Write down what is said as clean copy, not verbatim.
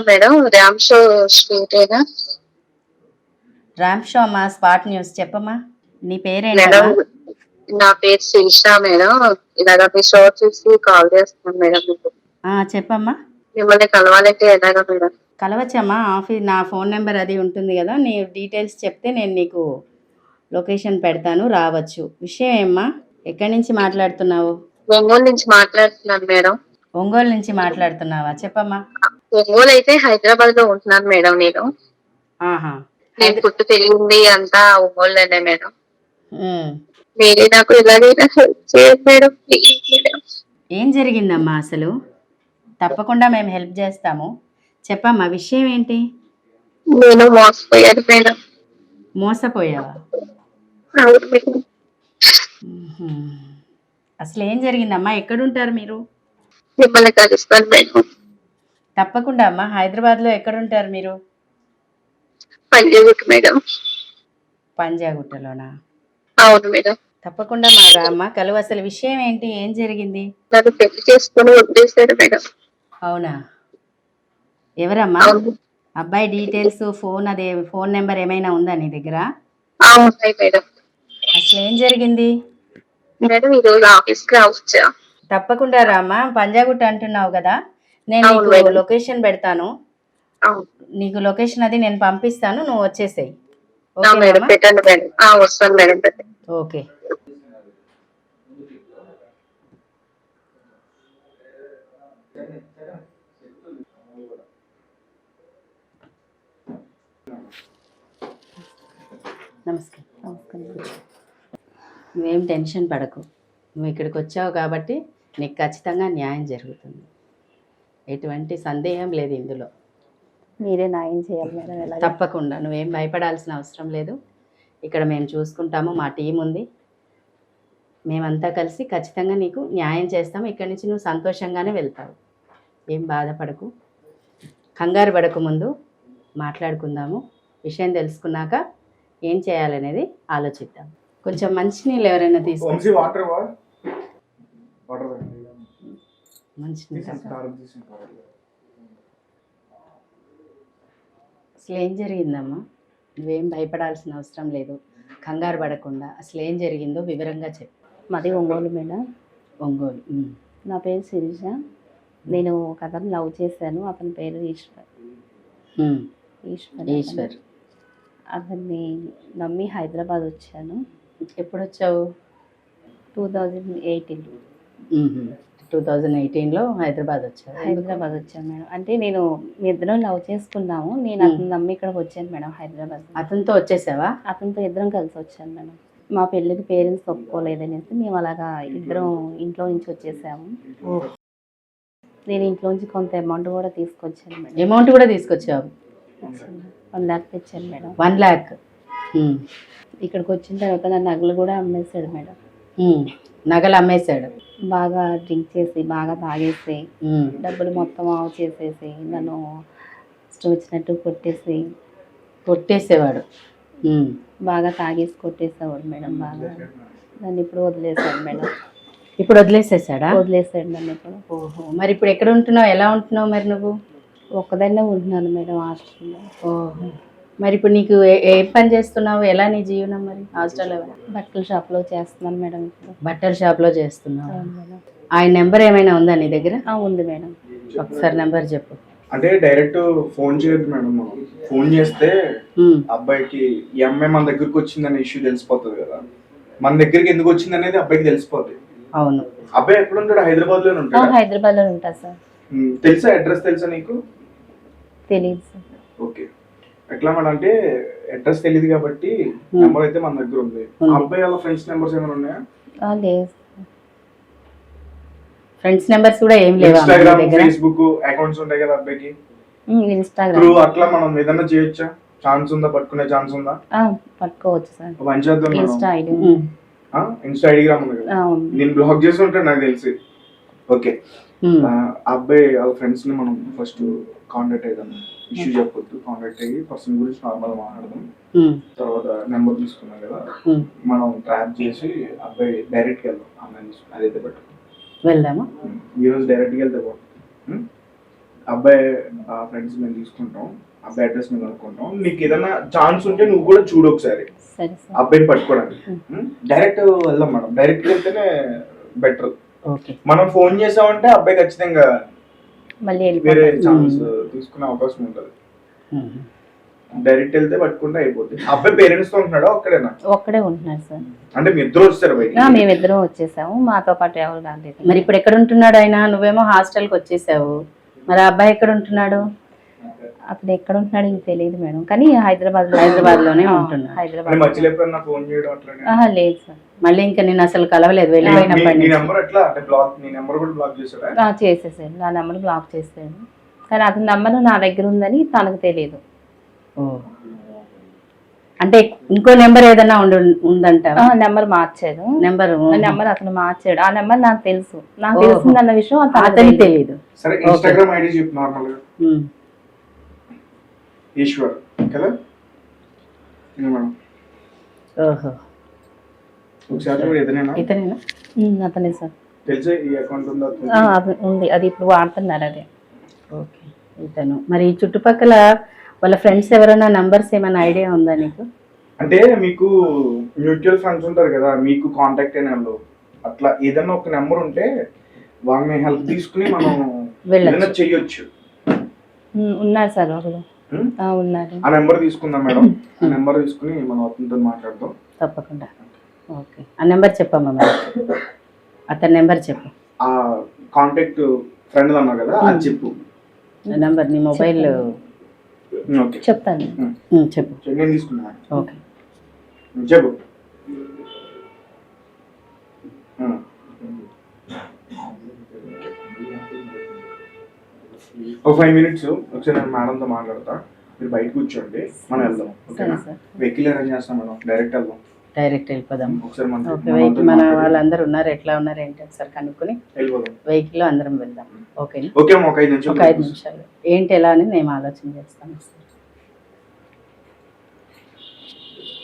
Madam ramp show స్ట్రీటేనా ramp show అమ్మా, spot news చెప్పమ్మా. నీ మేడం? పేరేంటమ్మా? నా పేరు శిరీష మేడం. ఇలాగ మీ షో చూసి కాల్ చేస్తున్నాను మేడం మీకు. చెప్పమ్మా. మిమ్మల్ని కలవాలంటే ఎలాగా మేడం? కలవచ్చమ్మా. నా ఫోన్ నెంబర్ అది ఉంటుంది కదా, నీ డీటెయిల్స్ చెప్తే నేను నీకు లొకేషన్ పెడతాను, రావచ్చు. విషయం ఏమ్మా, ఎక్కడి నుంచి మాట్లాడుతున్నావు? ఒంగోలు నుంచి మాట్లాడుతున్నాను మేడం. ఒంగోలు నుంచి మాట్లాడుతున్నావా? చెప్పమ్మా. ఒంగోలు అయితే హైదరాబాద్ లో ఉంటున్నాను మేడం నేను. ఆహా. నేను పుట్టి పెరిగింది అంతా ఒంగోలులోనే మేడం. ఉమ్. మీరే నాకు ఎలాగైనా హెల్ప్ చేయండి మేడం, ప్లీజ్ మేడం. ఏం జరిగిందమ్మా అసలు? తప్పకుండా మేము హెల్ప్ చేస్తాము. చెప్పమ్మా, విషయం ఏంటి? నేను మోసపోయాను మేడం. మోసపోయావా? అవును మేడం. అసలు ఏం జరిగిందమ్మా? ఎక్కడుంటారు మీరు? మిమ్మల్ని కలుస్తాను మేడం. తప్పకుండా అమ్మా. హైదరాబాద్లో ఎక్కడుంటారు మీరు? పంజాగుట్ట మేడం. పంజాగుట్టలోనా? అవును మేడం. తప్పకుండా మా రామ్మ, కలువు. అసలు విషయం ఏంటి? ఏం జరిగింది? నన్ను పెళ్లి చేసుకుని వదిలేశారు మేడం. అవునా? ఎవరమ్మా? అవును. అబ్బాయి డీటెయిల్స్, ఫోన్ నెంబర్ ఏమైనా ఉందా నీ దగ్గర? ఉన్నాయి మేడం. అసలు ఏం జరిగింది మేడం? ఈ రోజు ఆఫీస్ కి రావచ్చా? తప్పకుండా రామ్మా. పంజాగుట్ట అంటున్నావు కదా, నేను అవును నీకు మేడం. లొకేషన్ పెడతాను. అవును. నీకు లొకేషన్ అది నేను పంపిస్తాను, నువ్వు వచ్చేసేయి. మేడం ఓకేనా? పెట్టండి మేడం. వస్తాను మేడం. పెట్టండి. ఓకే. నమస్కారం. నువ్వేం టెన్షన్ పడకు. నువ్వు ఇక్కడికి వచ్చావు కాబట్టి నీకు ఖచ్చితంగా న్యాయం జరుగుతుంది. ఎటువంటి సందేహం లేదు ఇందులో. మీరే న్యాయం చేయాలి మేడం. ఎలా? తప్పకుండా. నువ్వేం భయపడాల్సిన అవసరం లేదు. ఇక్కడ మేము చూసుకుంటాము, మా టీం ఉంది. మేమంతా కలిసి ఖచ్చితంగా నీకు న్యాయం చేస్తాము. ఇక్కడి నుంచి నువ్వు సంతోషంగానే వెళ్తావు. ఏం బాధపడకు, కంగారు పడకు. ముందు మాట్లాడుకుందాము. విషయం తెలుసుకున్నాక ఏం చేయాలనేది ఆలోచిద్దాం. కొంచెం మంచినీళ్ళు ఎవరైనా తీసుకుంటే. మంచినీళ్ళు అసలు ఏం జరిగిందమ్మా? నువ్వేం భయపడాల్సిన అవసరం లేదు. కంగారు పడకుండా అసలు ఏం జరిగిందో వివరంగా చెప్పు. మాది ఒంగోలు మేడం. ఒంగోలు. నా పేరు శిరీష. నేను ఒక అతను లవ్ చేశాను. అతని పేరు ఈశ్వర్. ఈశ్వర్. అతన్ని నమ్మి హైదరాబాద్ వచ్చాను. ఎప్పుడు వచ్చావు? 2018. 2018లో హైదరాబాద్ వచ్చాను మేడం. అంటే మీ ఇద్దరం లవ్ చేసుకున్నాము. నేను అతను నమ్మి ఇక్కడికి వచ్చాను మేడం, హైదరాబాద్. అతనితో వచ్చేసావా? అతనితో ఇద్దరం కలిసి వచ్చాను మేడం. మా పెళ్ళికి పేరెంట్స్ ఒప్పుకోలేదనేసి మేము అలాగా ఇద్దరం ఇంట్లో నుంచి వచ్చేసాము. నేను ఇంట్లో నుంచి కొంత అమౌంట్ కూడా తీసుకొచ్చాను మేడం. అమౌంట్ కూడా తీసుకొచ్చావు? 1 lakh తెచ్చాను మేడం. 1 lakh. ఇక్కడికి వచ్చిన తర్వాత నా నగలు కూడా అమ్మేశాడు మేడం. నగలు అమ్మేశాడు? బాగా డ్రింక్ చేసి, బాగా తాగేసి, డబ్బులు మొత్తం ఆఫ్ చేసేసి, నన్ను ఇష్టం వచ్చినట్టు కొట్టేసేవాడు. బాగా తాగేసి కొట్టేసేవాడు మేడం. బాగా నన్ను ఇప్పుడు వదిలేశాడు మేడం. ఇప్పుడు వదిలేసేసాడా? వదిలేసాడు నన్ను ఇప్పుడు. ఓహో. మరి ఇప్పుడు ఎక్కడ ఉంటున్నావు? ఎలా ఉంటున్నావు మరి నువ్వు? ఒక్కదాన్నే ఉంటున్నాను మేడం, హాస్టల్లో. ఓహో. మరి ఇప్పుడు నీకు ఏం పని చేస్తున్నావు? ఎలా నీ జీవనం మరి హాస్టల్లో? బట్టల షాప్లో చేస్తున్నాను మేడం. ఇప్పుడు బట్టల షాప్లో చేస్తున్నావు. మేడం. ఆయన నెంబర్ ఏమైనా ఉందా నీ దగ్గర? ఉంది మేడం. ఒకసారి నెంబర్ చెప్పు. అంటే డైరెక్ట్ ఫోన్ చేయొద్దు మేడం. ఫోన్ చేస్తే అబ్బాయికి ఈ అమ్మాయి మన దగ్గరికి వచ్చిందనే ఇష్యూ తెలిసిపోతుంది కదా. మన దగ్గరికి ఎందుకు వచ్చింది అనేది అబ్బాయికి తెలిసిపోతుంది. అవును. అబ్బాయి ఎక్కడ ఉంటాడు? హైదరాబాద్ లోనే ఉంటాడు. హైదరాబాద్ లో ఉంటా సార్. తెలుసా? అడ్రస్ తెలుసా నీకు? తెలియదు సార్. ఓకే. ఎట్లా మేడం అంటే అడ్రస్ తెలియదు కాబట్టి నెంబర్ అయితే మన దగ్గర ఉంది. అబ్బాయి వాళ్ళ ఫ్రెండ్స్ నెంబర్స్ ఏమైనా ఉన్నాయా? లేదు. ఫ్రెండ్స్ నెంబర్స్ కూడా ఏం లేవా? ఇన్స్టాగ్రామ్, ఫేస్బుక్ అకౌంట్స్ ఉంటాయి కదా అబ్బాయికి. ఇన్స్టాగ్రామ్ అట్లా మనం ఏదైనా చేయొచ్చా? ఛాన్స్ ఉందా? పట్టుకునే ఛాన్స్ ఉందా? పట్టుకోవచ్చు సార్. పంచేద్దాం. ఇన్స్టా ఐడి ఇన్స్టాగ్రామ్ ఉంది కదా, నేను బ్లాక్ చేసి ఉంటాను నాకు తెలిసి. ఓకే. అబ్బాయి వాళ్ళ ఫ్రెండ్స్ ని మనం ఫస్ట్ కాంటాక్ట్ అయిదాం. ఇష్యూ చెప్పొద్దు. కాంటాక్ట్ అయ్యి పర్సన్ గురించి నార్మల్ మాట్లాడదాం. తర్వాత నెంబర్ తీసుకున్నాం కదా, మనం ట్రాప్ చేసి అబ్బాయి డైరెక్ట్కి వెళ్దాం. అమ్మాయిని అదైతే పట్టుకుని వెళ్దామా? ఈరోజు డైరెక్ట్గా వెళ్తే బాగుంటుంది. అబ్బాయి ఫ్రెండ్స్ మేము తీసుకుంటాం, అబ్బాయి అడ్రస్ మేము అనుకుంటాం. నీకు ఏదైనా ఛాన్స్ ఉంటే నువ్వు కూడా చూడు ఒకసారి సరే సార్. అబ్బాయిని పట్టుకోవడానికి. డైరెక్ట్ వెళ్దాం మేడం, డైరెక్ట్ వెళ్తేనే బెటర్. ఓకే, మనం ఫోన్ చేసామంటే అబ్బాయి ఖచ్చితంగా మళ్ళీ వేరే ఛాన్స్ తీసుకునే అవకాశం ఉంటుంది. డైరెక్ట్ వెళ్తే పట్టుకుంటే అయిపోతుంది. అబ్బాయి పేరెంట్స్ తో ఉంటున్నాడా ఒక్కడేనా? ఒక్కడే ఉంటున్నాడు సార్. అంటే మీ ఇద్దరు వస్తారు బయట? మేమిద్దరం వచ్చేసాము, మాతో పాటు ఎవరు రాలేదు. మరి ఇప్పుడు ఎక్కడ ఉంటున్నాడు ఆయన? నువ్వేమో హాస్టల్కి వచ్చేసావు, మరి ఆ అబ్బాయి ఎక్కడ ఉంటున్నాడు? అతను ఎక్కడ ఉంటున్నాడు ఇంక తెలియదు మేడం, కానీ హైదరాబాద్ లోనే ఉంటున్నాడు. హైదరాబాద్ మధ్యలో ఎప్పుడన్నా ఫోన్ చేయడం అట్లా? లేదు సార్. మళ్ళీ ఇంకా నేను అసలు కలవలేదు, వెళ్ళిపోయినప్పటి నీ నెంబర్ ఎట్లా అంటే బ్లాక్, నీ నెంబర్ కూడా బ్లాక్ చేశాడా? చేసేసాడు, నా నెంబర్ బ్లాక్ చేసాడు. కానీ అతని నెంబర్ నా దగ్గర ఉందని తనకు తెలియదు. అంటే ఇంకో నెంబర్ ఏదైనా ఉందంట? నెంబర్ మార్చాడు, నెంబర్ అతను మార్చాడు. ఆ నెంబర్ నాకు తెలుసు, నాకు తెలిసిందన్న విషయం అతనికి తెలియదు. సరే ఇన్స్టాగ్రామ్ ఐడి చెప్పు నార్మల్ గా. ఈశ్వర్ కదా మేడం? ఓహో, ఒకసారి ఇతనేనా? ఇతనేనా? అతనే సార్. తెలిసే ఈ అకౌంట్ ఉందా? ఉంది, అది ఇప్పుడు వాడుతున్నారు అదే. ఓకే, ఇతను. మరి ఈ చుట్టుపక్కల వాళ్ళ ఫ్రెండ్స్ ఎవరైనా నంబర్స్ ఏమైనా ఐడియా ఉందా నీకు? అంటే మీకు మ్యూచువల్ ఫ్రెండ్స్ ఉంటారు కదా, మీకు కాంటాక్ట్ అయిన వాళ్ళు, అట్లా ఏదైనా ఒక నెంబర్ ఉంటే వాళ్ళని హెల్ప్ తీసుకుని మనం ఏదైనా చెయ్యొచ్చు. ఉన్నారు సార్ ఒకరు, ఉన్నారు. ఆ నెంబర్ తీసుకుందాం మేడం, ఆ నెంబర్ తీసుకుని మనం అతనితో మాట్లాడదాం. తప్పకుండా. ఓకే, ఆ నెంబర్ చెప్పమ్మా మేడం, అతని నెంబర్ చెప్పు. ఆ కాంటాక్ట్ ఫ్రెండ్ అన్నా కదా, అది చెప్పు. నెంబర్ నీ మొబైల్ చెప్తాను. చెప్పు. నేను తీసుకున్నా. ఓకే, చెప్పు. ఒక 5 minutes ఒకసారి నేను మేడంతో మాట్లాడతా, మీరు బయట కూర్చోండి, మనం వెళ్దాం. ఓకేనా? వెహికల్ అరేంజ్ చేస్తాం మేడం, డైరెక్ట్ వెళ్దాం. డైరెక్ట్ వెళ్ళిపోదాం. ఒకసారి మన వాళ్ళందరూ ఉన్నారు, ఎట్లా ఉన్నారు ఏంటి ఒకసారి కనుక్కొని వెళ్ళిపోదాం. వెహికల్ లో అందరం వెళ్దాం. ఓకే, ఓకే ఒక 5 నిమిషాలు. ఏంటి ఎలా అని మేము ఆలోచన చేస్తాం.